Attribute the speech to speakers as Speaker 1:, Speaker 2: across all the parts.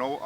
Speaker 1: 9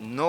Speaker 2: 9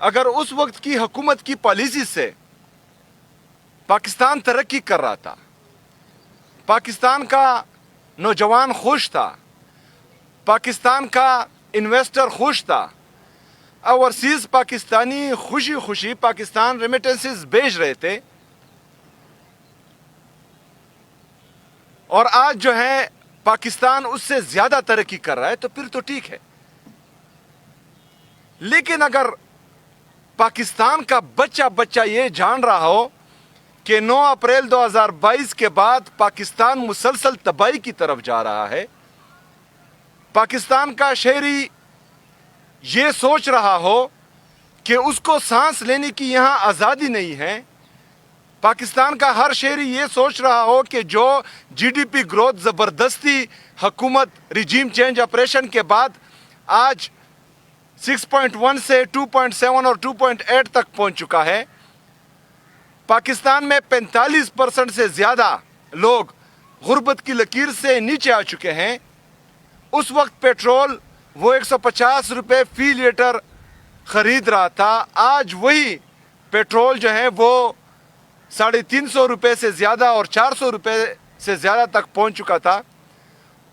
Speaker 2: اگر اس وقت کی حکومت کی پالیسی سے پاکستان ترقی کر رہا تھا، پاکستان کا نوجوان خوش تھا، پاکستان کا انویسٹر خوش تھا، اوورسیز پاکستانی خوشی خوشی پاکستان ریمیٹنسز بھیج رہے تھے، اور آج جو ہے پاکستان اس سے زیادہ ترقی کر رہا ہے، تو پھر تو ٹھیک ہے. لیکن اگر پاکستان کا بچہ یہ جان رہا ہو کہ 9 اپریل 2022 کے بعد پاکستان مسلسل تباہی کی طرف جا رہا ہے، پاکستان کا شہری یہ سوچ رہا ہو کہ اس کو سانس لینے کی یہاں آزادی نہیں ہے، پاکستان کا ہر شہری یہ سوچ رہا ہو کہ جو جی ڈی پی گروتھ زبردستی حکومت ریجیم چینج آپریشن کے بعد آج 6.1 سے 2.7 اور 2.8 تک پہنچ چکا ہے، پاکستان میں 45% سے زیادہ لوگ غربت کی لکیر سے نیچے آ چکے ہیں. اس وقت پیٹرول وہ 150 روپے فی لیٹر خرید رہا تھا، آج وہی پیٹرول جو ہے وہ 350 روپے سے زیادہ اور 400 روپے سے زیادہ تک پہنچ چکا تھا،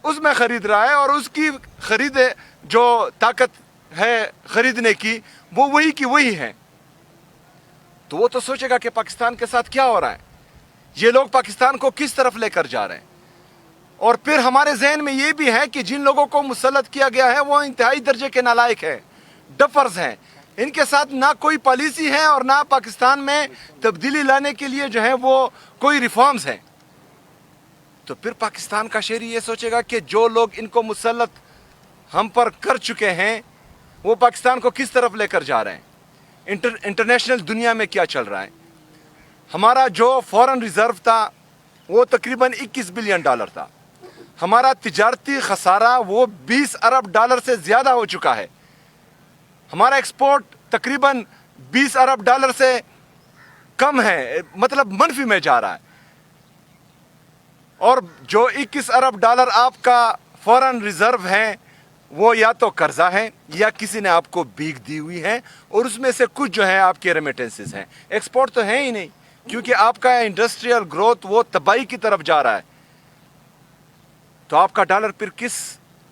Speaker 2: اس میں خرید رہا ہے، اور اس کی خرید جو طاقت ہے خریدنے کی وہ وہی کی وہی ہے. تو وہ تو سوچے گا کہ پاکستان کے ساتھ کیا ہو رہا ہے، یہ لوگ پاکستان کو کس طرف لے کر جا رہے ہیں. اور پھر ہمارے ذہن میں یہ بھی ہے کہ جن لوگوں کو مسلط کیا گیا ہے وہ انتہائی درجے کے نالائق ہیں، ڈفرز ہیں، ان کے ساتھ نہ کوئی پالیسی ہے اور نہ پاکستان میں تبدیلی لانے کے لیے جو ہے وہ کوئی ریفارمز ہیں. تو پھر پاکستان کا شہری یہ سوچے گا کہ جو لوگ ان کو مسلط ہم پر کر چکے ہیں وہ پاکستان کو کس طرف لے کر جا رہے ہیں. انٹرنیشنل دنیا میں کیا چل رہا ہے. ہمارا جو فورن ریزرو تھا وہ تقریباً $21 بلین تھا، ہمارا تجارتی خسارہ وہ $20 ارب سے زیادہ ہو چکا ہے، ہمارا ایکسپورٹ تقریباً $20 ارب سے کم ہے، مطلب منفی میں جا رہا ہے. اور جو $21 ارب آپ کا فورن ریزرو ہے وہ یا تو قرضہ ہے یا کسی نے آپ کو بھیک دی ہوئی ہے، اور اس میں سے کچھ جو ہے آپ کے ریمیٹنسز ہیں. ایکسپورٹ تو ہے ہی نہیں، کیونکہ آپ کا انڈسٹریل گروتھ وہ تباہی کی طرف جا رہا ہے. تو آپ کا ڈالر پھر کس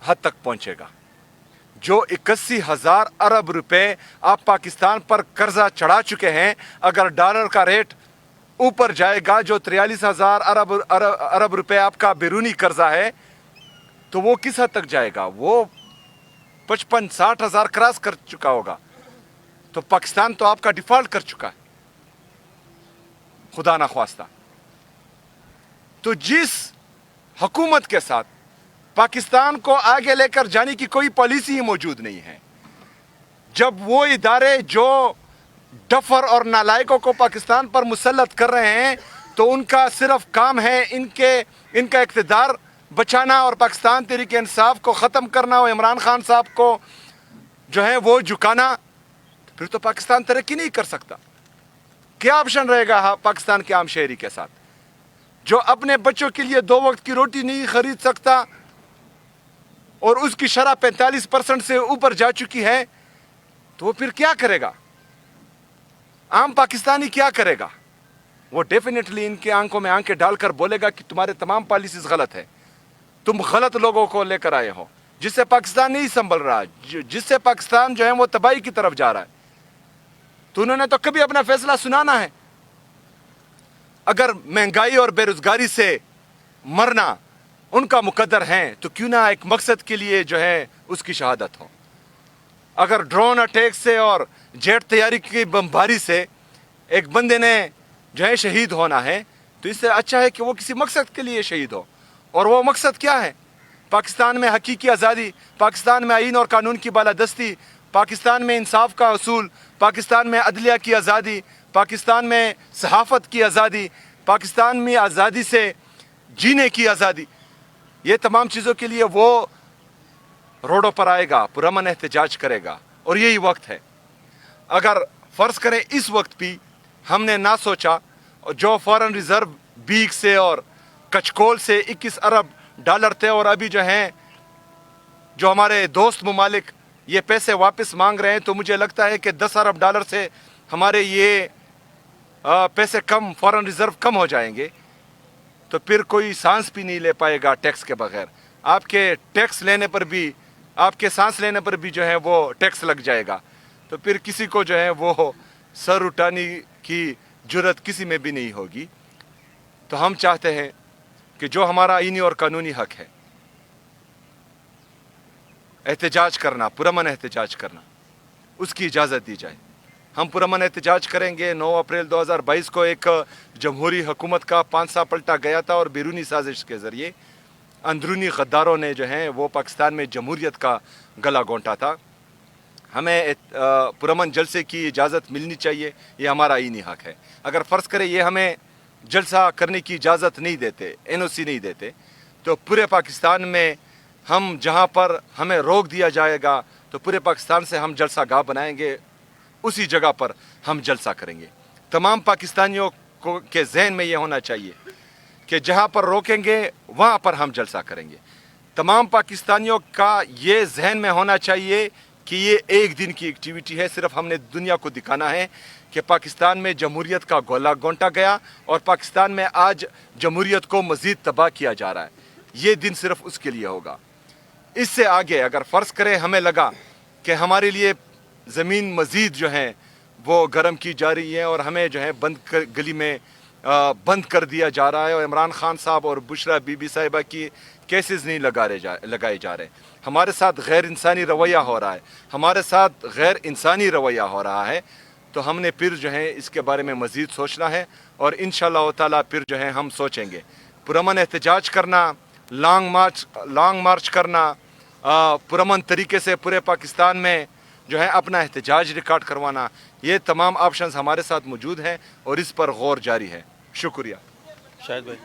Speaker 2: حد تک پہنچے گا؟ جو 81,000 ارب روپے آپ پاکستان پر قرضہ چڑھا چکے ہیں، اگر ڈالر کا ریٹ اوپر جائے گا، جو 43,000 ارب روپے آپ کا بیرونی قرضہ ہے، تو وہ کس حد تک جائے گا؟ وہ 55-60 ہزار کراس کر چکا ہوگا. تو پاکستان تو آپ کا ڈیفالٹ کر چکا ہے، خدا نخواستہ. تو جس حکومت کے ساتھ پاکستان کو آگے لے کر جانے کی کوئی پالیسی ہی موجود نہیں ہے، جب وہ ادارے جو ڈفر اور نالائقوں کو پاکستان پر مسلط کر رہے ہیں تو ان کا صرف کام ہے ان کا اقتدار بچانا اور پاکستان تحریک انصاف کو ختم کرنا اور عمران خان صاحب کو جو ہے وہ جھکانا، پھر تو پاکستان ترقی نہیں کر سکتا. کیا آپشن رہے گا پاکستان کے عام شہری کے ساتھ جو اپنے بچوں کے لیے 2 وقت کی روٹی نہیں خرید سکتا اور اس کی شرح 45% سے اوپر جا چکی ہے؟ تو وہ پھر کیا کرے گا؟ عام پاکستانی کیا کرے گا؟ وہ ڈیفینیٹلی ان کے آنکھوں میں آنکھیں ڈال کر بولے گا کہ تمہارے تمام پالیسیز غلط ہے، تم غلط لوگوں کو لے کر آئے ہو، جس سے پاکستان نہیں سنبھل رہا، جس سے پاکستان جو ہے وہ تباہی کی طرف جا رہا ہے. تو انہوں نے تو کبھی اپنا فیصلہ سنانا ہے. اگر مہنگائی اور بے روزگاری سے مرنا ان کا مقدر ہے تو کیوں نہ ایک مقصد کے لیے جو ہے اس کی شہادت ہو. اگر ڈرون اٹیک سے اور جیٹ تیاری کی بمباری سے ایک بندے نے جو ہے شہید ہونا ہے تو اس سے اچھا ہے کہ وہ کسی مقصد کے لیے شہید ہو. اور وہ مقصد کیا ہے؟ پاکستان میں حقیقی آزادی، پاکستان میں آئین اور قانون کی بالادستی، پاکستان میں انصاف کا حصول، پاکستان میں عدلیہ کی آزادی، پاکستان میں صحافت کی آزادی، پاکستان میں آزادی سے جینے کی آزادی. یہ تمام چیزوں کے لیے وہ روڈوں پر آئے گا، پرامن احتجاج کرے گا. اور یہی وقت ہے. اگر فرض کریں اس وقت بھی ہم نے نہ سوچا، جو فورن ریزرو بیگ سے اور کچکول سے 21 ارب ڈالر تھے، اور ابھی جو ہیں جو ہمارے دوست ممالک یہ پیسے واپس مانگ رہے ہیں تو مجھے لگتا ہے کہ 10 ارب ڈالر سے ہمارے یہ پیسے کم، فارن ریزرو کم ہو جائیں گے، تو پھر کوئی سانس بھی نہیں لے پائے گا ٹیکس کے بغیر. آپ کے ٹیکس لینے پر بھی، آپ کے سانس لینے پر بھی جو ہے وہ ٹیکس لگ جائے گا، تو پھر کسی کو جو ہے وہ سر اٹھانے کی جرت کسی میں بھی نہیں ہوگی. تو ہم چاہتے ہیں کہ جو ہمارا آئینی اور قانونی حق ہے، احتجاج کرنا، پرامن احتجاج کرنا، اس کی اجازت دی جائے. ہم پرامن احتجاج کریں گے. 9 اپریل 2022 کو ایک جمہوری حکومت کا پانسا پلٹا گیا تھا اور بیرونی سازش کے ذریعے اندرونی غداروں نے جو ہیں وہ پاکستان میں جمہوریت کا گلا گھونٹا تھا. ہمیں پرامن جلسے کی اجازت ملنی چاہیے، یہ ہمارا آئینی حق ہے. اگر فرض کرے یہ ہمیں جلسہ کرنے کی اجازت نہیں دیتے، NOC نہیں دیتے، تو پورے پاکستان میں ہم جہاں پر ہمیں روک دیا جائے گا تو پورے پاکستان سے ہم جلسہ گاہ بنائیں گے، اسی جگہ پر ہم جلسہ کریں گے. تمام پاکستانیوں کو کے ذہن میں یہ ہونا چاہیے کہ جہاں پر روکیں گے وہاں پر ہم جلسہ کریں گے. تمام پاکستانیوں کا یہ ذہن میں ہونا چاہیے کہ یہ ایک دن کی ایکٹیویٹی ہے، صرف ہم نے دنیا کو دکھانا ہے کہ پاکستان میں جمہوریت کا گولا گھونٹا گیا اور پاکستان میں آج جمہوریت کو مزید تباہ کیا جا رہا ہے. یہ دن صرف اس کے لیے ہوگا. اس سے آگے اگر فرض کرے ہمیں لگا کہ ہمارے لیے زمین مزید جو ہے وہ گرم کی جا رہی ہے اور ہمیں جو ہے گلی میں بند کر دیا جا رہا ہے، اور عمران خان صاحب اور بشرا بی بی صاحبہ کی کیسز نہیں لگائے جا رہے، ہمارے ساتھ غیر انسانی رویہ ہو رہا ہے، ہمارے ساتھ غیر انسانی رویہ ہو رہا ہے، تو ہم نے پھر جو ہے اس کے بارے میں مزید سوچنا ہے اور انشاءاللہ تعالیٰ پھر جو ہے ہم سوچیں گے. پرامن احتجاج کرنا، لانگ مارچ کرنا، پرامن طریقے سے پورے پاکستان میں جو ہے اپنا احتجاج ریکارڈ کروانا، یہ تمام آپشنز ہمارے ساتھ موجود ہیں اور اس پر غور جاری ہے. شکریہ.
Speaker 3: شاہد بھائی.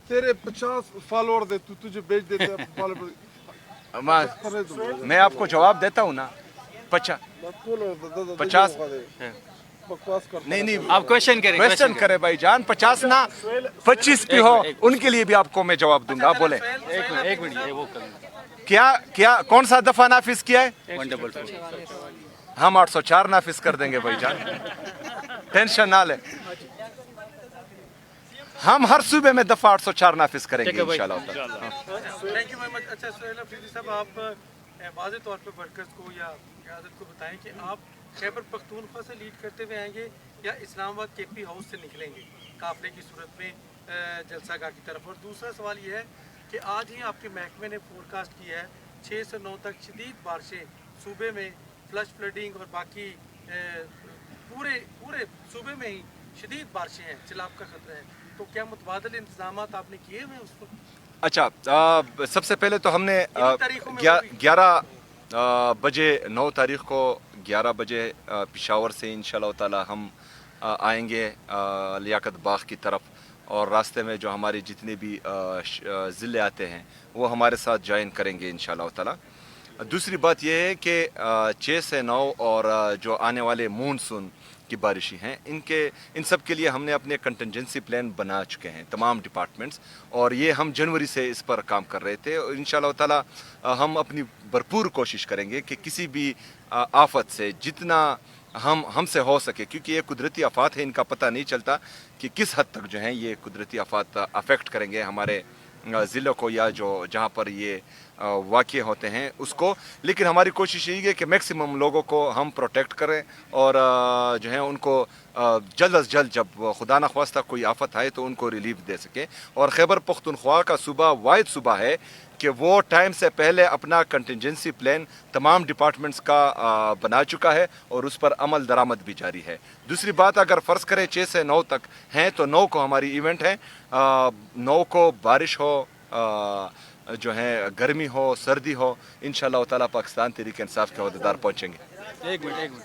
Speaker 4: تیرے 50 فالوور دے تو تجھے بیچ دیتے ہیں فالوور.
Speaker 2: میں آپ کو جواب دیتا ہوں نا. 50 نہیں نہیں،
Speaker 3: آپ کوشچن کریں،
Speaker 2: کوشچن کرے بھائی جان. 50 نہ 25 بھی ہو ان کے لیے بھی آپ کو میں جواب دوں گا. بولے
Speaker 3: ایک منٹ یہ وہ کر
Speaker 2: کیا کون سا دفعہ نافذ کیا ہے؟
Speaker 3: 144.
Speaker 2: ہم 804 نافذ کر دیں گے بھائی جان، ٹینشن نہ لیں. ہم ہر صوبے میں دفعہ 804 نافذ کریں گے انشاءاللہ.
Speaker 5: Thank you very much. اچھا سہیل افریدی صاحب، آپ واضح طور پہ ورکرز کو یا قیادت کو بتائیں کہ آپ خیبر پختونخوا سے لیڈ کرتے ہوئے آئیں گے یا اسلام آباد KP ہاؤس سے نکلیں گے قافلے کی صورت میں جلسہ گاہ کی طرف. اور دوسرا سوال یہ ہے کہ آج ہی آپ کے محکمے نے فور کاسٹ کیا ہے 6 سے 9 تک شدید بارشیں صوبے میں، فلڈنگ اور باقی پورے صوبے میں ہی شدید بارشیں ہیں، سیلاب کا خطرہ ہے. تو کیا متبادل انتظامات آپ نے کیے ہوئے اس وقت؟
Speaker 2: اچھا، سب سے پہلے تو ہم نے 11 بجے 9 تاریخ کو 11 بجے پشاور سے انشاءاللہ تعالی ہم آئیں گے لیاقت باغ کی طرف، اور راستے میں جو ہمارے جتنے بھی ضلع آتے ہیں وہ ہمارے ساتھ جوائن کریں گے انشاءاللہ تعالی. دوسری بات یہ ہے کہ 6 سے 9 اور جو آنے والے مونسون کی بارشیں ہیں، ان سب کے لیے ہم نے اپنے کنٹنجنسی پلان بنا چکے ہیں تمام ڈپارٹمنٹس، اور یہ ہم جنوری سے اس پر کام کر رہے تھے. اور انشاءاللہ تعالی ہم اپنی بھرپور کوشش کریں گے کہ کسی بھی آفت سے جتنا ہم سے ہو سکے، کیونکہ یہ قدرتی آفات ہے، ان کا پتہ نہیں چلتا کہ کس حد تک جو ہیں یہ قدرتی آفات افیکٹ کریں گے ہمارے ضلع کو یا جہاں پر یہ واقع ہوتے ہیں اس کو. لیکن ہماری کوشش یہی ہے کہ میکسیمم لوگوں کو ہم پروٹیکٹ کریں اور جو ہے ان کو جلد از جلد جب خدا نخواستہ کوئی آفت آئے تو ان کو ریلیف دے سکیں. اور خیبر پختونخوا کا صوبہ واحد صوبہ ہے کہ وہ ٹائم سے پہلے اپنا کنٹنجنسی پلان تمام ڈپارٹمنٹس کا بنا چکا ہے اور اس پر عمل درآمد بھی جاری ہے. دوسری بات، اگر فرض کریں 6 سے 9 تک ہیں تو 9 کو ہماری ایونٹ ہے. 9 کو بارش ہو، جو ہے گرمی ہو، سردی ہو، انشاءاللہ تعالی پاکستان تحریک انصاف کے عہدیدار پہنچیں گے.
Speaker 3: ایک منٹ.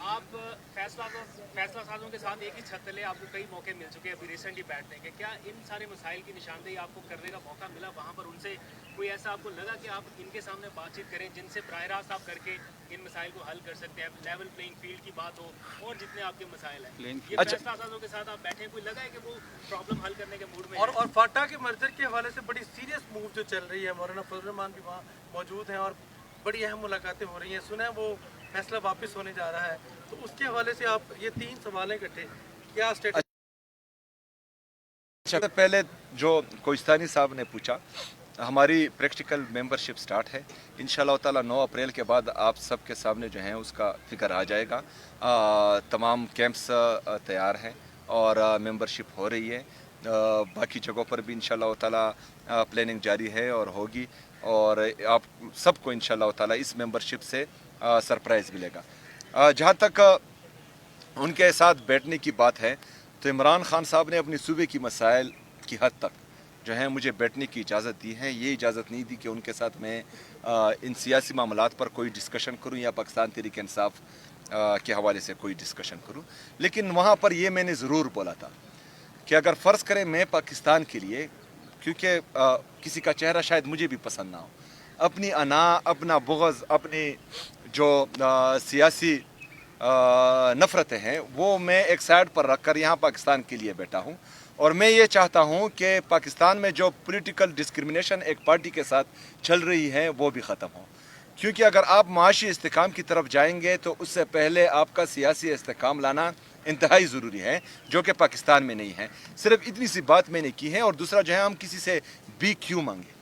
Speaker 6: آپ فیصلہ سازوں کے ساتھ ایک ہی چھت تلے آپ کو کئی موقع مل چکے ہیں ابھی ریسنٹلی بیٹھنے کے. کیا ان سارے مسائل کی نشاندہی آپ کو کرنے کا موقع ملا وہاں پر؟ ان سے کوئی ایسا آپ کو لگا کہ آپ ان کے سامنے بات چیت کریں جن سے براہ راست آپ کر کے ان مسائل کو حل کر سکتے ہیں؟ لیول پلینگ فیلڈ کی بات ہو اور جتنے آپ کے مسائل ہیں, یہ فیصلہ سازوں کے ساتھ آپ بیٹھے ہیں, کوئی لگا ہے کہ وہ پرابلم حل کرنے کے موڈ میں
Speaker 5: اور فاٹا کے مرجر کے حوالے سے بڑی سیریس موو جو چل رہی ہے, مولانا فضل الرحمان بھی وہاں موجود ہیں اور بڑی اہم ملاقاتیں ہو رہی ہیں, سنا ہے وہ فیصلہ واپس ہونے جا رہا ہے, تو اس کے حوالے سے آپ یہ 3 سوال ہیں اکٹھے, کیا اسٹیٹس؟
Speaker 2: پہلے جو کوہستانی صاحب نے پوچھا, ہماری پریکٹیکل ممبرشپ سٹارٹ ہے انشاءاللہ تعالی. 9 اپریل کے بعد آپ سب کے سامنے جو ہیں اس کا فگر آ جائے گا. تمام کیمپس تیار ہیں اور ممبرشپ ہو رہی ہے. باقی جگہوں پر بھی انشاءاللہ تعالی پلاننگ جاری ہے اور ہوگی, اور آپ سب کو انشاءاللہ تعالی اس ممبرشپ سے سرپرائز ملے گا. جہاں تک ان کے ساتھ بیٹھنے کی بات ہے تو عمران خان صاحب نے اپنی صوبے کی مسائل کی حد تک جو ہیں مجھے بیٹھنے کی اجازت دی ہے. یہ اجازت نہیں دی کہ ان کے ساتھ میں ان سیاسی معاملات پر کوئی ڈسکشن کروں یا پاکستان تحریک انصاف کے حوالے سے کوئی ڈسکشن کروں. لیکن وہاں پر یہ میں نے ضرور بولا تھا کہ اگر فرض کریں میں پاکستان کے لیے, کیونکہ کسی کا چہرہ شاید مجھے بھی پسند نہ ہو, اپنی انا, اپنا بغض, اپنی جو سیاسی نفرتیں ہیں وہ میں ایک سائڈ پر رکھ کر یہاں پاکستان کے لیے بیٹھا ہوں. اور میں یہ چاہتا ہوں کہ پاکستان میں جو پولیٹیکل ڈسکرمنیشن ایک پارٹی کے ساتھ چل رہی ہے وہ بھی ختم ہو. کیونکہ اگر آپ معاشی استحکام کی طرف جائیں گے تو اس سے پہلے آپ کا سیاسی استحکام لانا انتہائی ضروری ہے, جو کہ پاکستان میں نہیں ہے. صرف اتنی سی بات میں نے کی ہے. اور دوسرا جو ہے, ہم کسی سے بھی کیوں مانگیں؟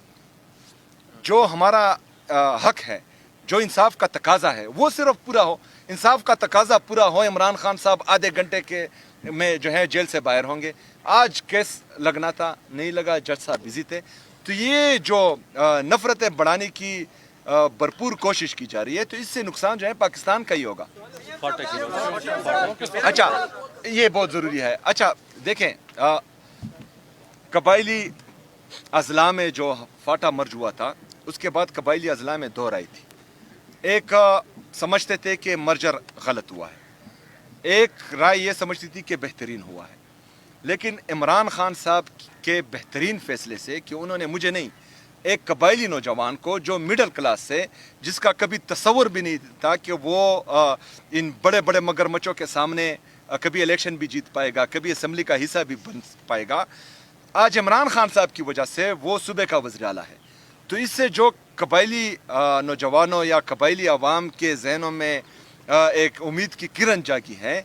Speaker 2: جو ہمارا حق ہے, جو انصاف کا تقاضا ہے وہ صرف پورا ہو. انصاف کا تقاضا پورا ہو. عمران خان صاحب آدھے گھنٹے کے میں جو ہے جیل سے باہر ہوں گے. آج کیس لگنا تھا, نہیں لگا, جج صاحب بزی تھے. تو یہ جو نفرتیں بڑھانے کی بھرپور کوشش کی جا رہی ہے, تو اس سے نقصان جو ہے پاکستان کا ہی ہوگا. اچھا, یہ بہت ضروری ہے. اچھا دیکھیں, قبائلی اضلاع میں جو فاٹا مرج ہوا تھا اس کے بعد قبائلی اضلاع میں 2 رائے تھی. ایک سمجھتے تھے کہ مرجر غلط ہوا ہے, ایک رائے یہ سمجھتی تھی کہ بہترین ہوا ہے. لیکن عمران خان صاحب کے بہترین فیصلے سے, کہ انہوں نے مجھے نہیں, ایک قبائلی نوجوان کو جو مڈل کلاس سے, جس کا کبھی تصور بھی نہیں تھا کہ وہ ان بڑے بڑے مگرمچھوں کے سامنے کبھی الیکشن بھی جیت پائے گا, کبھی اسمبلی کا حصہ بھی بن پائے گا, آج عمران خان صاحب کی وجہ سے وہ صوبے کا وزیر اعلیٰ ہے. تو اس سے جو قبائلی نوجوانوں یا قبائلی عوام کے ذہنوں میں ایک امید کی کرن جاگی ہے,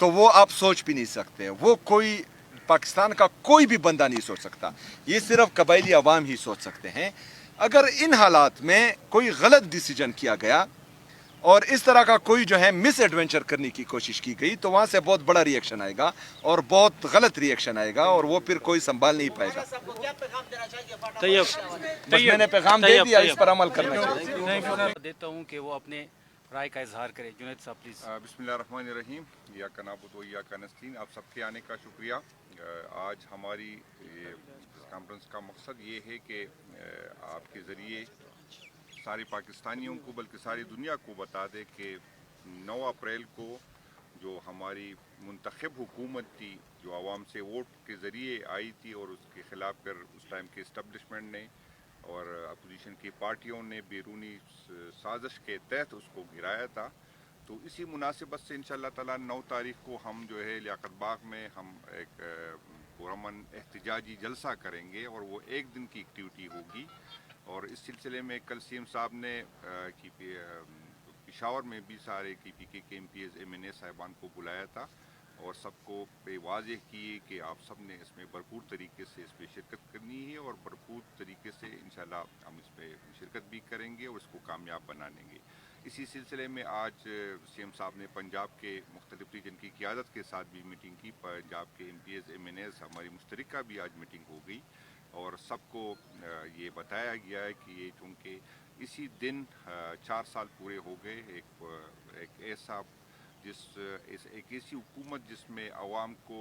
Speaker 2: تو وہ آپ سوچ بھی نہیں سکتے. وہ کوئی پاکستان کا کوئی بھی بندہ نہیں سوچ سکتا, یہ صرف قبائلی عوام ہی سوچ سکتے ہیں. اگر ان حالات میں کوئی غلط ڈیسیجن کیا گیا اور اس طرح کا کوئی جو ہے مس ایڈونچر کرنے کی کوشش کی گئی, تو وہاں سے بہت بڑا ری ایکشن آئے گا اور بہت غلط ری ایکشن آئے گا, اور وہ پھر کوئی سنبھال نہیں پائے گا. بس میں نے پیغام دے دیا, اس پر عمل کرنا چاہیے.
Speaker 3: دیتا ہوں کہ وہ اپنے رائے کا اظہار کرے. جنید صاحب پلیز.
Speaker 1: بسم اللہ الرحمن الرحیم. ایاک نعبد و ایاک نستعین. آپ سب کے آنے کا شکریہ. آج ہماری کانفرنس کا مقصد یہ ہے کہ آپ کے ذریعے سارے پاکستانیوں کو, بلکہ ساری دنیا کو بتا دے کہ 9 اپریل کو جو ہماری منتخب حکومت تھی, جو عوام سے ووٹ کے ذریعے آئی تھی, اور اس کے خلاف پھر اس ٹائم کے اسٹیبلشمنٹ نے اور اپوزیشن کی پارٹیوں نے بیرونی سازش کے تحت اس کو گرایا تھا. تو اسی مناسبت سے انشاءاللہ تعالی 9 تاریخ کو ہم جو ہے لیاقت باغ میں ہم ایک پرامن احتجاجی جلسہ کریں گے, اور وہ 1 دن کی ایکٹیویٹی ہوگی. اور اس سلسلے میں کل سی ایم صاحب نے پشاور میں بھی سارے K P K M P As M N A صاحبان کو بلایا تھا, اور سب کو واضح کیے کہ آپ سب نے اس میں بھرپور طریقے سے اس پہ شرکت کرنی ہے, اور بھرپور طریقے سے انشاءاللہ ہم اس پہ شرکت بھی کریں گے اور اس کو کامیاب بنانے گے. اسی سلسلے میں آج سی ایم صاحب نے پنجاب کے مختلف ریجن کی قیادت کے ساتھ بھی میٹنگ کی. پنجاب کے M P As M N As ہماری مشترکہ بھی آج میٹنگ ہو گئی, اور سب کو یہ بتایا گیا ہے کہ یہ چونکہ اسی دن 4 سال پورے ہو گئے ایک ایسی حکومت جس میں عوام کو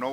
Speaker 1: 9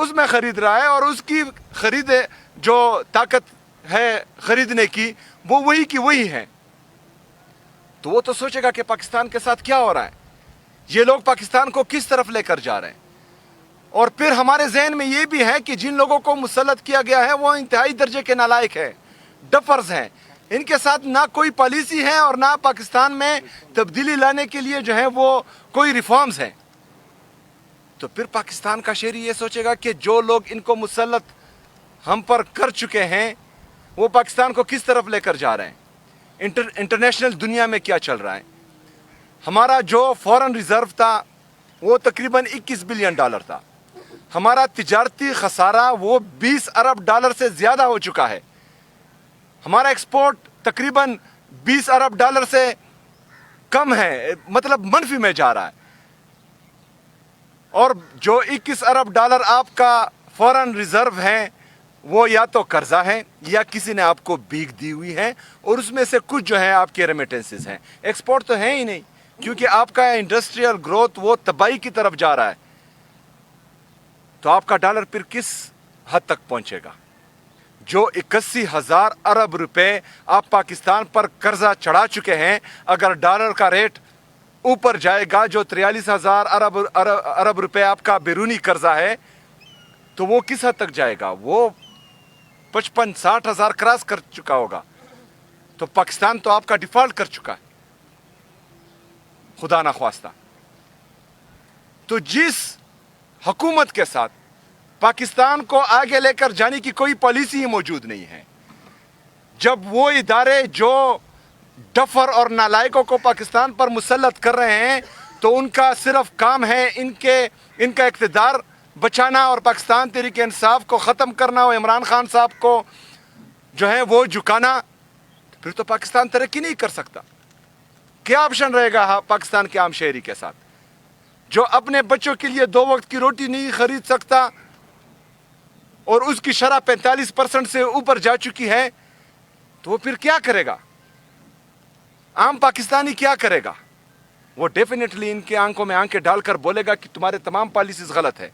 Speaker 2: اس میں خرید رہا ہے اور اس کی خرید جو طاقت ہے خریدنے کی وہ وہی کی وہی ہے، تو وہ تو سوچے گا کہ پاکستان کے ساتھ کیا ہو رہا ہے، یہ لوگ پاکستان کو کس طرف لے کر جا رہے ہیں۔ اور پھر ہمارے ذہن میں یہ بھی ہے کہ جن لوگوں کو مسلط کیا گیا ہے وہ انتہائی درجے کے نالائق ہیں، ڈفرز ہیں، ان کے ساتھ نہ کوئی پالیسی ہے اور نہ پاکستان میں تبدیلی لانے کے لیے جو ہے وہ کوئی ریفارمز ہیں۔ تو پھر پاکستان کا شہری یہ سوچے گا کہ جو لوگ ان کو مسلط ہم پر کر چکے ہیں وہ پاکستان کو کس طرف لے کر جا رہے ہیں، انٹرنیشنل دنیا میں کیا چل رہا ہے۔ ہمارا جو فورن ریزرو تھا وہ تقریباً $21 بلین تھا، ہمارا تجارتی خسارہ وہ $20 ارب سے زیادہ ہو چکا ہے، ہمارا ایکسپورٹ تقریباً $20 ارب سے کم ہے، مطلب منفی میں جا رہا ہے، اور جو $21 ارب آپ کا فورن ریزرو ہے وہ یا تو قرضہ ہے یا کسی نے آپ کو بھیک دی ہوئی ہے، اور اس میں سے کچھ جو ہے آپ کے ریمیٹنسز ہیں، ایکسپورٹ تو ہے ہی نہیں، کیونکہ آپ کا انڈسٹریل گروتھ وہ تباہی کی طرف جا رہا ہے۔ تو آپ کا ڈالر پھر کس حد تک پہنچے گا؟ جو 81,000 ارب روپے آپ پاکستان پر قرضہ چڑھا چکے ہیں، اگر ڈالر کا ریٹ اوپر جائے گا، جو 43,000 ارب روپے آپ کا بیرونی قرضہ ہے، تو وہ کس حد تک جائے گا؟ وہ 55-60 ہزار کراس کر چکا ہوگا۔ تو پاکستان تو آپ کا ڈیفالٹ کر چکا ہے، خدا نخواستہ۔ تو جس حکومت کے ساتھ پاکستان کو آگے لے کر جانے کی کوئی پالیسی ہی موجود نہیں ہے، جب وہ ادارے جو ڈفر اور نالائقوں کو پاکستان پر مسلط کر رہے ہیں تو ان کا صرف کام ہے ان کا اقتدار بچانا اور پاکستان تحریک انصاف کو ختم کرنا اور عمران خان صاحب کو جو ہے وہ جھکانا، پھر تو پاکستان ترقی نہیں کر سکتا۔ کیا آپشن رہے گا پاکستان کے عام شہری کے ساتھ جو اپنے بچوں کے لیے 2 وقت کی روٹی نہیں خرید سکتا اور اس کی شرح 45% سے اوپر جا چکی ہے؟ تو وہ پھر کیا کرے گا؟ عام پاکستانی کیا کرے گا؟ وہ ڈیفینیٹلی ان کے آنکھوں میں آنکھیں ڈال کر بولے گا کہ تمہارے تمام پالیسیز غلط ہے،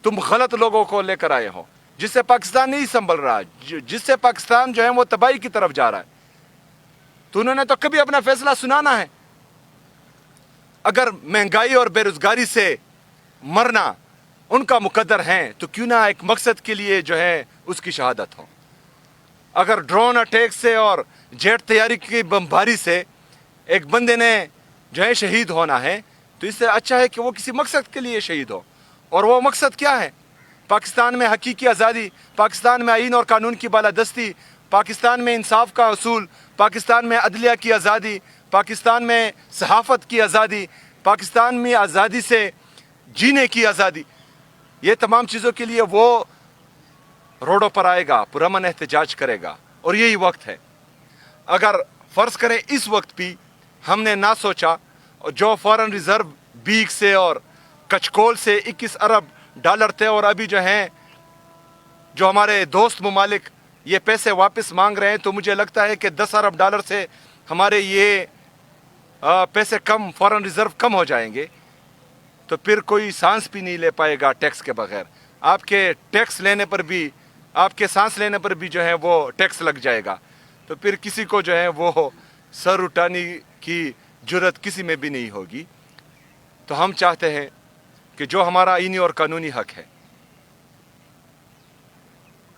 Speaker 2: تم غلط لوگوں کو لے کر آئے ہو، جس سے پاکستان نہیں سنبھل رہا، جس سے پاکستان جو ہے وہ تباہی کی طرف جا رہا ہے۔ تو انہوں نے تو کبھی اپنا فیصلہ سنانا ہے۔ اگر مہنگائی اور بے روزگاری سے مرنا ان کا مقدر ہے تو کیوں نہ ایک مقصد کے لیے جو ہے اس کی شہادت ہو۔ اگر ڈرون اٹیک سے اور جیٹ تیاری کی بمباری سے ایک بندے نے جو ہے شہید ہونا ہے تو اس سے اچھا ہے کہ وہ کسی مقصد کے لیے شہید ہو، اور وہ مقصد کیا ہے؟ پاکستان میں حقیقی آزادی، پاکستان میں آئین اور قانون کی بالادستی، پاکستان میں انصاف کا حصول، پاکستان میں عدلیہ کی آزادی، پاکستان میں صحافت کی آزادی، پاکستان میں آزادی سے جینے کی آزادی۔ یہ تمام چیزوں کے لیے وہ روڈوں پر آئے گا، پرامن احتجاج کرے گا، اور یہی وقت ہے۔ اگر فرض کریں اس وقت بھی ہم نے نہ سوچا، جو فورن ریزرو بیگ سے اور کچکول سے 21 ارب تھے، اور ابھی جو ہیں جو ہمارے دوست ممالک یہ پیسے واپس مانگ رہے ہیں، تو مجھے لگتا ہے کہ 10 ارب سے ہمارے یہ پیسے کم، فورن ریزرو کم ہو جائیں گے، تو پھر کوئی سانس بھی نہیں لے پائے گا ٹیکس کے بغیر۔ آپ کے ٹیکس لینے پر بھی، آپ کے سانس لینے پر بھی جو ہے وہ ٹیکس لگ جائے گا، تو پھر کسی کو جو ہے وہ سر اٹھانے کی جرت کسی میں بھی نہیں ہوگی۔ تو ہم چاہتے ہیں کہ جو ہمارا آئینی اور قانونی حق ہے،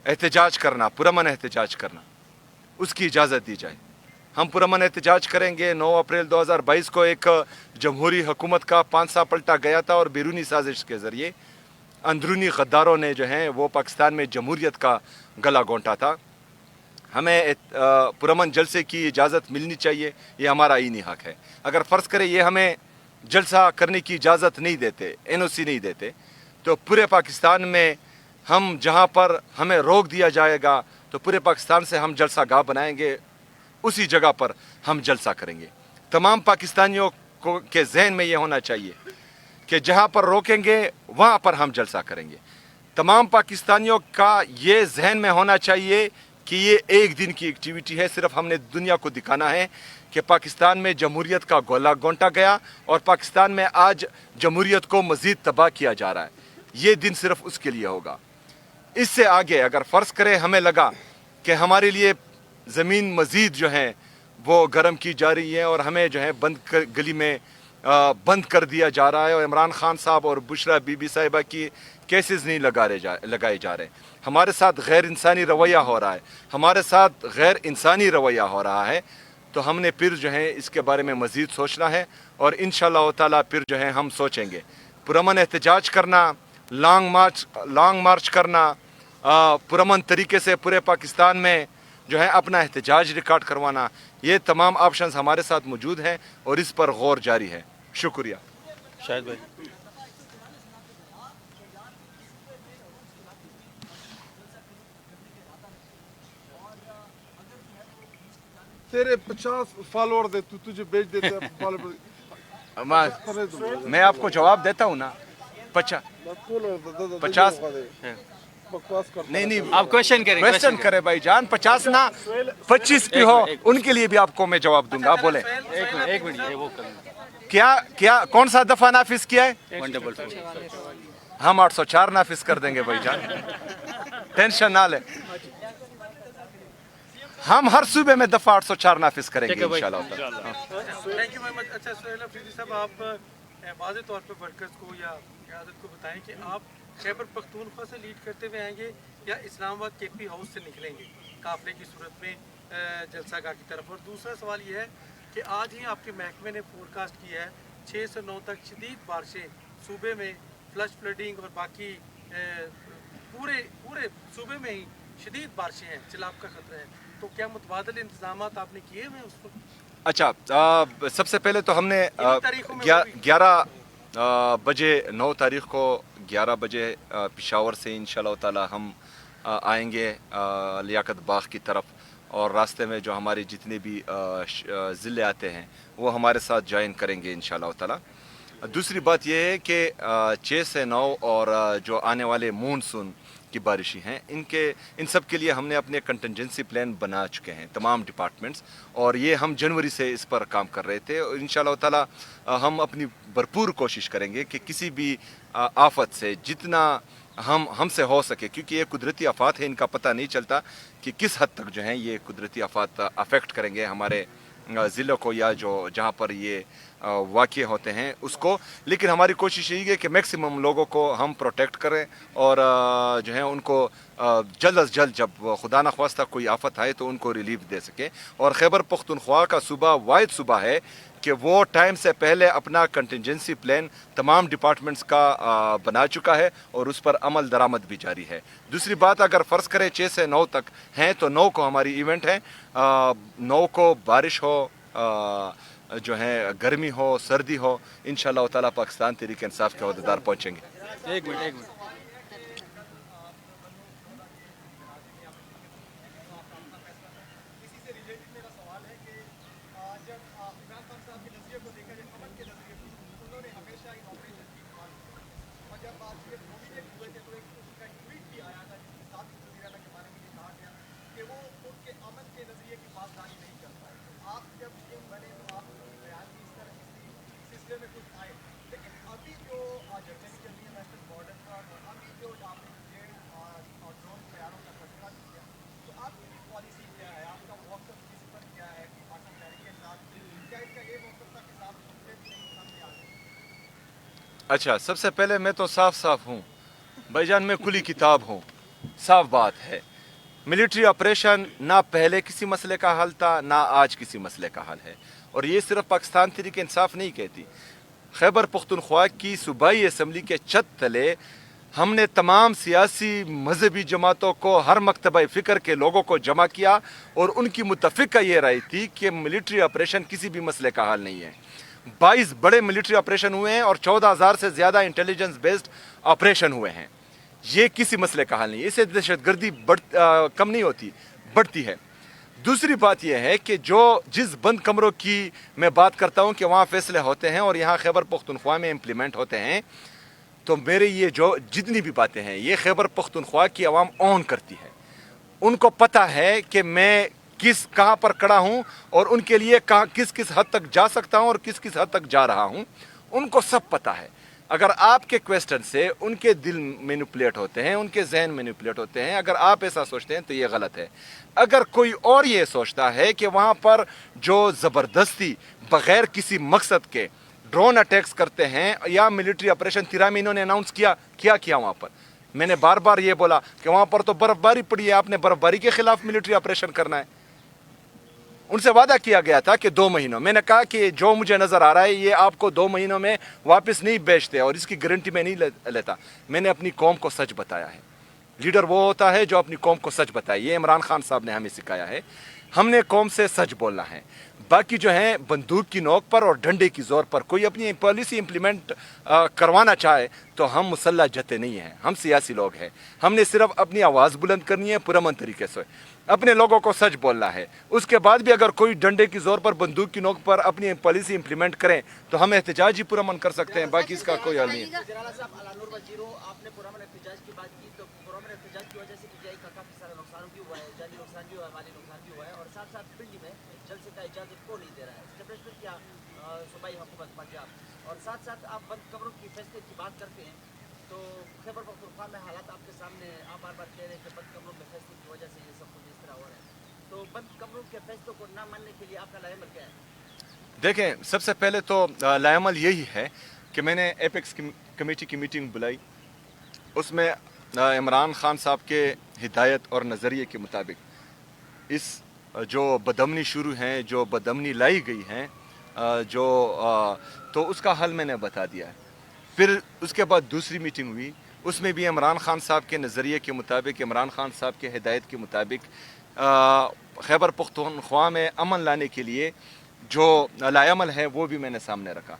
Speaker 2: احتجاج کرنا، پرامن احتجاج کرنا، اس کی اجازت دی جائے۔ ہم پرامن احتجاج کریں گے۔ 9 اپریل 2022 کو ایک جمہوری حکومت کا پانسا پلٹا گیا تھا، اور بیرونی سازش کے ذریعے اندرونی غداروں نے جو ہیں وہ پاکستان میں جمہوریت کا گلا گھونٹا تھا۔ ہمیں پرامن جلسے کی اجازت ملنی چاہیے، یہ ہمارا آئینی حق ہے۔ اگر فرض کرے یہ ہمیں جلسہ کرنے کی اجازت نہیں دیتے، NOC نہیں دیتے، تو پورے پاکستان میں ہم جہاں پر ہمیں روک دیا جائے گا تو پورے پاکستان سے ہم جلسہ گاہ بنائیں گے، اسی جگہ پر ہم جلسہ کریں گے۔ تمام پاکستانیوں کو کے ذہن میں یہ ہونا چاہیے کہ جہاں پر روکیں گے وہاں پر ہم جلسہ کریں گے۔ تمام پاکستانیوں کا یہ ذہن میں ہونا چاہیے کہ یہ ایک دن کی ایکٹیویٹی ہے، صرف ہم نے دنیا کو دکھانا ہے کہ پاکستان میں جمہوریت کا گولا گھونٹا گیا، اور پاکستان میں آج جمہوریت کو مزید تباہ کیا جا رہا ہے۔ یہ دن صرف اس کے لیے ہوگا. اس سے آگے اگر فرض کرے ہمیں لگا کہ ہمارے لیے زمین مزید جو ہے وہ گرم کی جا رہی ہے اور ہمیں جو ہے گلی میں بند کر دیا جا رہا ہے اور عمران خان صاحب اور بشرا بی بی صاحبہ کی کیسز نہیں لگائے جا رہے, ہمارے ساتھ غیر انسانی رویہ ہو رہا ہے, ہمارے ساتھ غیر انسانی رویہ ہو رہا ہے, تو ہم نے پھر جو ہے اس کے بارے میں مزید سوچنا ہے اور انشاءاللہ تعالیٰ پھر جو ہے ہم سوچیں گے. پرامن احتجاج کرنا, لانگ مارچ کرنا, پرامن طریقے سے پورے پاکستان میں جو ہے اپنا احتجاج ریکارڈ کروانا, یہ تمام آپشنز ہمارے ساتھ موجود ہیں اور اس پر غور جاری ہے. شکریہ.
Speaker 3: شاہد بھائی.
Speaker 4: تیرے 50 فالوور دے تو تجھے بیچ دیتے ہیں
Speaker 2: میں آپ کو جواب دیتا ہوں نا. 50 نہیں
Speaker 3: آپ
Speaker 2: کوشچن کرے بھائی جان. 50 نہ 25 بھی ہو ان کے لیے بھی آپ کو میں جواب دوں گا. آپ بولے
Speaker 3: ایک منٹ وہ
Speaker 2: کیا کون سا دفعہ نافذ کیا ہے؟
Speaker 3: 144.
Speaker 2: ہم 804 نافذ کر دیں گے بھائی جان, ٹینشن نہ لے. ہم ہر صوبے میں دفعہ 804 نافذ کریں گے انشاءاللہ.
Speaker 5: Thank you very much. اچھا سہیل افریدی صاحب, آپ واضح طور پہ ورکرز کو یا قیادت کو بتائیں کہ آپ خیبر پختونخوا سے لیڈ کرتے ہوئے آئیں گے یا اسلام آباد کے پی ہاؤس سے نکلیں گے قافلے کی صورت میں جلسہ گاہ کی طرف. اور دوسرا سوال یہ ہے کہ آج ہی آپ کے محکمے نے فور کاسٹ کیا ہے 6 سے 9 تک شدید بارشیں صوبے میں, فلش فلڈنگ اور باقی پورے صوبے میں ہی شدید بارشیں ہیں, سیلاب کا خطرہ ہے, تو کیا متبادل انتظامات آپ نے کیے ہوئے اس وقت؟
Speaker 2: اچھا, سب سے پہلے تو ہم نے 11 بجے 9 تاریخ کو 11 بجے پشاور سے انشاءاللہ تعالی ہم آئیں گے لیاقت باغ کی طرف, اور راستے میں جو ہمارے جتنے بھی ضلع آتے ہیں وہ ہمارے ساتھ جوائن کریں گے انشاءاللہ تعالی. دوسری بات یہ ہے کہ 6 سے 9 اور جو آنے والے مونسون کی بارشیں ہیں ان سب کے لیے ہم نے اپنے کنٹنجنسی پلان بنا چکے ہیں تمام ڈپارٹمنٹس, اور یہ ہم جنوری سے اس پر کام کر رہے تھے, اور انشاءاللہ تعالی ہم اپنی بھرپور کوشش کریں گے کہ کسی بھی آفت سے جتنا ہم سے ہو سکے, کیونکہ یہ قدرتی آفات ہیں, ان کا پتہ نہیں چلتا کہ کس حد تک جو ہیں یہ قدرتی آفات افیکٹ کریں گے ہمارے ضلع کو یا جہاں پر یہ واقع ہوتے ہیں اس کو. لیکن ہماری کوشش یہی ہے کہ میکسیمم لوگوں کو ہم پروٹیکٹ کریں اور جو ہے ان کو جلد از جلد جب خدا نخواستہ کوئی آفت آئے تو ان کو ریلیف دے سکے. اور خیبر پختونخوا کا صوبہ واحد صوبہ ہے کہ وہ ٹائم سے پہلے اپنا کنٹنجنسی پلان تمام ڈپارٹمنٹس کا بنا چکا ہے اور اس پر عمل درآمد بھی جاری ہے. دوسری بات, اگر فرض کریں 6 سے 9 تک ہیں تو 9 کو ہماری ایونٹ ہے, 9 کو بارش ہو, جو ہے گرمی ہو, سردی ہو, انشاءاللہ تعالی پاکستان تحریک انصاف کے عہدیدار پہنچیں گے.
Speaker 3: ایک منٹ
Speaker 2: اچھا, سب سے پہلے میں تو صاف ہوں بھائی جان, میں کلی کتاب ہوں. صاف بات ہے, ملٹری آپریشن نہ پہلے کسی مسئلے کا حل تھا نہ آج کسی مسئلے کا حل ہے, اور یہ صرف پاکستان تحریک انصاف نہیں کہتی. خیبر پختونخوا کی صوبائی اسمبلی کے چھت تلے ہم نے تمام سیاسی مذہبی جماعتوں کو, ہر مکتبہ فکر کے لوگوں کو جمع کیا, اور ان کی متفقہ یہ رائے تھی کہ ملٹری آپریشن کسی بھی مسئلے کا حل نہیں ہے. 22 بڑے ملٹری آپریشن ہوئے ہیں اور 14,000 سے زیادہ انٹیلیجنس بیسڈ آپریشن ہوئے ہیں. یہ کسی مسئلے کا حل نہیں ہے, اسے دہشت گردی کم نہیں ہوتی, بڑھتی ہے. دوسری بات یہ ہے کہ جس بند کمروں کی میں بات کرتا ہوں کہ وہاں فیصلے ہوتے ہیں اور یہاں خیبر پختونخوا میں امپلیمنٹ ہوتے ہیں, تو میرے یہ جتنی بھی باتیں ہیں یہ خیبر پختونخوا کی عوام اون کرتی ہے. ان کو پتہ ہے کہ میں کہاں پر کھڑا ہوں اور ان کے لیے کس حد تک جا سکتا ہوں اور کس حد تک جا رہا ہوں, ان کو سب پتہ ہے. اگر آپ کے کویسچن سے ان کے دل مینیپولیٹ ہوتے ہیں, ان کے ذہن مینیپولیٹ ہوتے ہیں, اگر آپ ایسا سوچتے ہیں تو یہ غلط ہے. اگر کوئی اور یہ سوچتا ہے کہ وہاں پر جو زبردستی بغیر کسی مقصد کے ڈرون اٹیکس کرتے ہیں یا ملٹری آپریشن 13 میں انہوں نے اناؤنس کیا وہاں پر, میں نے بار بار یہ بولا کہ وہاں پر تو برف باری پڑی ہے, آپ نے برف باری کے خلاف ملٹری آپریشن کرنا ہے. ان سے وعدہ کیا گیا تھا کہ 2 مہینوں, میں نے کہا کہ جو مجھے نظر آ رہا ہے یہ آپ کو 2 مہینوں میں واپس نہیں بیچتے اور اس کی گارنٹی میں نہیں لیتا. میں نے اپنی قوم کو سچ بتایا ہے. لیڈر وہ ہوتا ہے جو اپنی قوم کو سچ بتائے. یہ عمران خان صاحب نے ہمیں سکھایا ہے. ہم نے قوم سے سچ بولنا ہے. باقی جو ہیں بندوق کی نوک پر اور ڈنڈے کی زور پر کوئی اپنی پالیسی امپلیمنٹ کروانا چاہے تو ہم مسلح جتے نہیں ہیں, ہم سیاسی لوگ ہیں. ہم نے صرف اپنی آواز بلند کرنی ہے پرامن طریقے سے, اپنے لوگوں کو سچ بولنا ہے. اس کے بعد بھی اگر کوئی ڈنڈے کی زور پر بندوق کی نوک پر اپنی پالیسی امپلیمنٹ کریں تو ہم احتجاج ہی پرامن کر سکتے ہیں, باقی اس کا کوئی حل نہیں ہے.
Speaker 7: جلالہ صاحب علانور وزیرو آپ نے پرامن احتجاج کی بات کی, تو پرامن احتجاج کی وجہ سے پی ٹی آئی کا کافی سارا نقصان بھی ہوا ہے, جانی نقصان بھی ہوا ہے, مالی نقصان بھی ہوا ہے, اور ساتھ ساتھ پنڈی میں جلسے کا اجازت کو نہیں دے رہا ہے اسٹیبلشمنٹ کیا صوبائی حکومت پنجاب, اور ساتھ ساتھ آپ بند کمروں کی فیصلے کی بات کرتے ہیں تو خیبر پختونخوا میں حالات آپ کے سامنے آپ بار بار کہہ رہے ہیں کہ بند کمروں میں فیصلے کی وجہ سے یہ سب کچھ اس طرح ہو رہا ہے, تو بند کمروں کے فیصلوں کو نہ ماننے کے لیے آپ کا لائحہ عمل کیا ہے؟
Speaker 2: دیکھیں, سب سے پہلے تو لائحہ عمل یہی ہے کہ میں نے ایپیکس کمیٹی کی میٹنگ بلائی. اس میں عمران خان صاحب کے ہدایت اور نظریے کے مطابق اس جو بدامنی شروع ہیں, جو بدامنی لائی گئی ہیں, تو اس کا حل میں نے بتا دیا ہے. پھر اس کے بعد دوسری میٹنگ ہوئی, اس میں بھی عمران خان صاحب کے نظریے کے مطابق, عمران خان صاحب کے ہدایت کے مطابق خیبر پختونخوا میں امن لانے کے لیے جو لائحہ عمل ہے وہ بھی میں نے سامنے رکھا.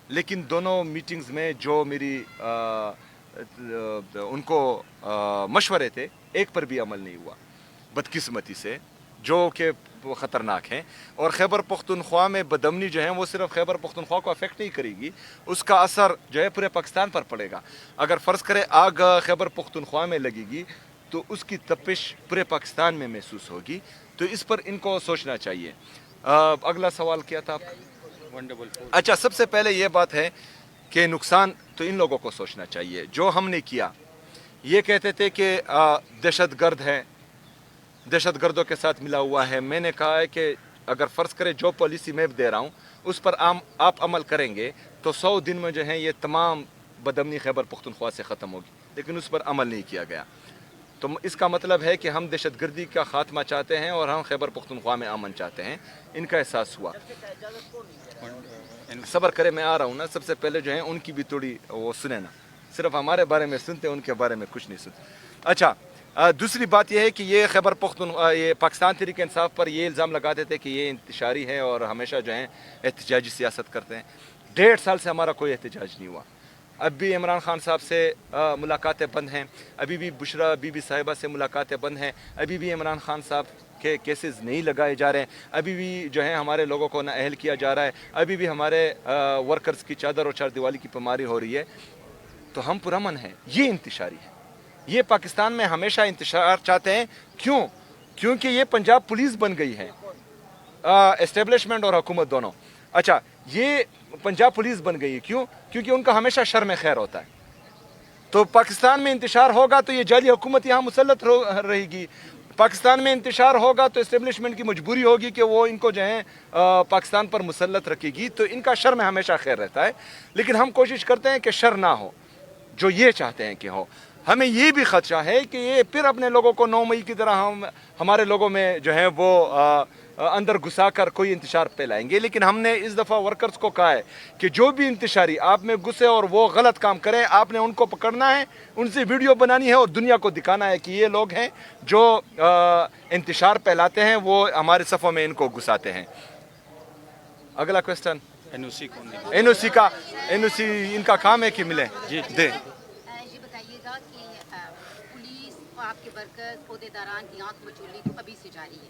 Speaker 2: لیکن دونوں میٹنگز میں جو میری ان کو مشورے تھے ایک پر بھی عمل نہیں ہوا بدقسمتی سے, جو کہ خطرناک ہیں. اور خیبر پختونخوا میں بدامنی جو ہیں وہ صرف خیبر پختونخوا کو افیکٹ نہیں کرے گی, اس کا اثر جو ہے پورے پاکستان پر پڑے گا. اگر فرض کرے آگ خیبر پختونخوا میں لگے گی تو اس کی تپش پورے پاکستان میں محسوس ہوگی. تو اس پر ان کو سوچنا چاہیے. اگلا سوال کیا تھا آپ کا؟ اچھا, سب سے پہلے یہ بات ہے کہ نقصان تو ان لوگوں کو سوچنا چاہیے. جو ہم نے کیا, یہ کہتے تھے کہ دہشت گرد ہے, دہشت گردوں کے ساتھ ملا ہوا ہے. میں نے کہا ہے کہ اگر فرض کرے جو پالیسی میں دے رہا ہوں اس پر آپ عمل کریں گے تو 100 دن میں جو ہے یہ تمام بدامنی خیبر پختونخوا سے ختم ہوگی, لیکن اس پر عمل نہیں کیا گیا. تو اس کا مطلب ہے کہ ہم دہشت گردی کا خاتمہ چاہتے ہیں اور ہم خیبر پختونخوا میں امن چاہتے ہیں. ان کا احساس ہوا. صبر کرے, میں آ رہا ہوں نا. سب سے پہلے جو ہے ان کی بھی تھوڑی وہ سنیں نا, صرف ہمارے بارے میں سنتے, ان کے بارے میں کچھ نہیں سنتے. اچھا, دوسری بات یہ ہے کہ یہ خیبر پختونخوا, یہ پاکستان تحریک انصاف پر یہ الزام لگاتے تھے کہ یہ انتشاری ہے اور ہمیشہ جو ہیں احتجاجی سیاست کرتے ہیں. 1.5 سال سے ہمارا کوئی احتجاج نہیں ہوا. اب بھی عمران خان صاحب سے ملاقاتیں بند ہیں, ابھی بھی بشرا بی بی صاحبہ سے ملاقاتیں بند ہیں, ابھی بھی عمران خان صاحب کے کیسز نہیں لگائے جا رہے ہیں, ابھی بھی جو ہے ہمارے لوگوں کو نااہل کیا جا رہا ہے, ابھی بھی ہمارے ورکرز کی چادر اور چار دیوالی کی پاماری ہو رہی ہے. تو ہم پرامن ہیں. یہ انتشاری ہے. یہ پاکستان میں ہمیشہ انتشار چاہتے ہیں. کیوں؟ کیونکہ یہ پنجاب پولیس بن گئی ہے, اسٹیبلشمنٹ اور حکومت دونوں. اچھا, یہ پنجاب پولیس بن گئی ہے. کیوں؟ کیونکہ ان کا ہمیشہ شر میں خیر ہوتا ہے. تو پاکستان میں انتشار ہوگا تو یہ جعلی حکومت یہاں مسلط رہے گی. پاکستان میں انتشار ہوگا تو اسٹیبلشمنٹ کی مجبوری ہوگی کہ وہ ان کو جو ہے پاکستان پر مسلط رکھے گی. تو ان کا شر میں ہمیشہ خیر رہتا ہے. لیکن ہم کوشش کرتے ہیں کہ شر نہ ہو جو یہ چاہتے ہیں کہ ہو. ہمیں یہ بھی خدشہ ہے کہ یہ پھر اپنے لوگوں کو 9 مئی کی طرح ہمارے لوگوں میں جو ہے وہ اندر گھسا کر کوئی انتشار پھیلائیں گے. لیکن ہم نے اس دفعہ ورکرز کو کہا ہے کہ جو بھی انتشاری آپ میں گھسے اور وہ غلط کام کریں, آپ نے ان کو پکڑنا ہے, ان سے ویڈیو بنانی ہے اور دنیا کو دکھانا ہے کہ یہ لوگ ہیں جو انتشار پھیلاتے ہیں, وہ ہمارے صفوں میں ان کو گھساتے ہیں. اگلا کویسچن.
Speaker 3: NOC کون نہیں؟
Speaker 2: NOC ان کا کام ہے کہ ملے.
Speaker 3: جی
Speaker 2: دے.
Speaker 8: یہ بتائیے گا کہ پولیس اور آپ کے ورکرز عہدیداران کی آنکھ مچولی تو ابھی سے جاری ہے.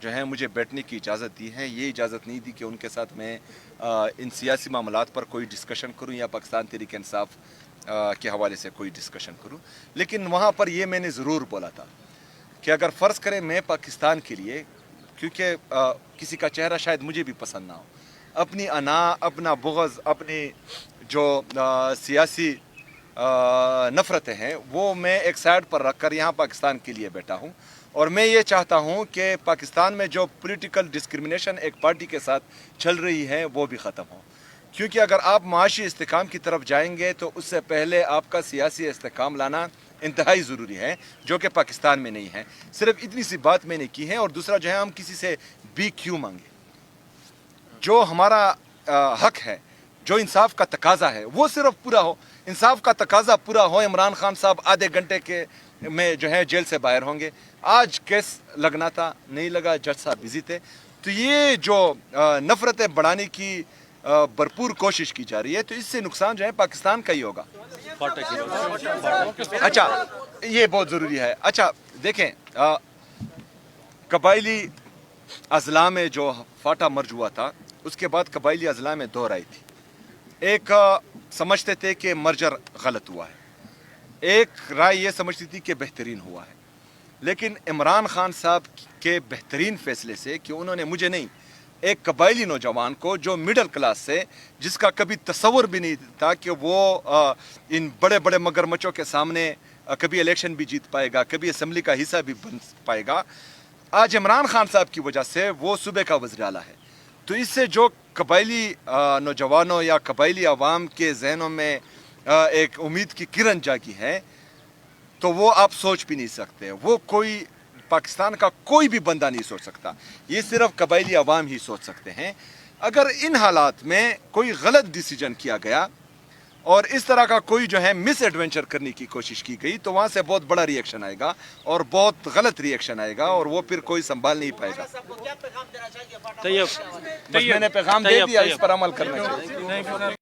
Speaker 2: جو ہیں مجھے بیٹھنے کی اجازت دی ہے. یہ اجازت نہیں دی کہ ان کے ساتھ میں ان سیاسی معاملات پر کوئی ڈسکشن کروں یا پاکستان تحریک انصاف کے حوالے سے کوئی ڈسکشن کروں. لیکن وہاں پر یہ میں نے ضرور بولا تھا کہ اگر فرض کریں میں پاکستان کے لیے, کیونکہ کسی کا چہرہ شاید مجھے بھی پسند نہ ہو, اپنی انا, اپنا بغض, اپنی جو سیاسی نفرتیں ہیں وہ میں ایک سائڈ پر رکھ کر یہاں پاکستان کے لیے بیٹھا ہوں. اور میں یہ چاہتا ہوں کہ پاکستان میں جو پولیٹیکل ڈسکرمنیشن ایک پارٹی کے ساتھ چل رہی ہے وہ بھی ختم ہو. کیونکہ اگر آپ معاشی استحکام کی طرف جائیں گے تو اس سے پہلے آپ کا سیاسی استحکام لانا انتہائی ضروری ہے, جو کہ پاکستان میں نہیں ہے. صرف اتنی سی بات میں نے کی ہے. اور دوسرا جو ہے, ہم کسی سے بھی کیوں مانگے. جو ہمارا حق ہے, جو انصاف کا تقاضا ہے وہ صرف پورا ہو. انصاف کا تقاضا پورا ہو. عمران خان صاحب آدھے گھنٹے کے میں جو ہے جیل سے باہر ہوں گے. آج کیس لگنا تھا, نہیں لگا, جج صاحب بزی تھے. تو یہ جو نفرتیں بڑھانے کی بھرپور کوشش کی جا رہی ہے, تو اس سے نقصان جو ہے پاکستان کا ہی ہوگا. اچھا, یہ بہت ضروری ہے. اچھا دیکھیں, قبائلی اضلاع میں جو فاٹا مرج ہوا تھا, اس کے بعد قبائلی اضلاع میں دو رائے تھی. ایک سمجھتے تھے کہ مرجر غلط ہوا ہے, ایک رائے یہ سمجھتی تھی کہ بہترین ہوا ہے. لیکن عمران خان صاحب کے بہترین فیصلے سے, کہ انہوں نے مجھے نہیں, ایک قبائلی نوجوان کو جو مڈل کلاس سے, جس کا کبھی تصور بھی نہیں تھا کہ وہ ان بڑے بڑے مگرمچھوں کے سامنے کبھی الیکشن بھی جیت پائے گا, کبھی اسمبلی کا حصہ بھی بن پائے گا, آج عمران خان صاحب کی وجہ سے وہ صوبے کا وزیر اعلیٰ ہے. تو اس سے جو قبائلی نوجوانوں یا قبائلی عوام کے ذہنوں میں ایک امید کی کرن جاگی ہے, تو وہ آپ سوچ بھی نہیں سکتے. وہ کوئی پاکستان کا کوئی بھی بندہ نہیں سوچ سکتا. یہ صرف قبائلی عوام ہی سوچ سکتے ہیں. اگر ان حالات میں کوئی غلط ڈیسیجن کیا گیا اور اس طرح کا کوئی جو ہے مس ایڈونچر کرنے کی کوشش کی گئی, تو وہاں سے بہت بڑا ریئیکشن آئے گا اور بہت غلط ریئیکشن آئے گا, اور وہ پھر کوئی سنبھال نہیں پائے گا.
Speaker 7: کیا پیغام دینا چاہیے؟
Speaker 3: طیب
Speaker 2: بس میں نے پیغام دے دیا, اس پر عمل کرنا چاہیے.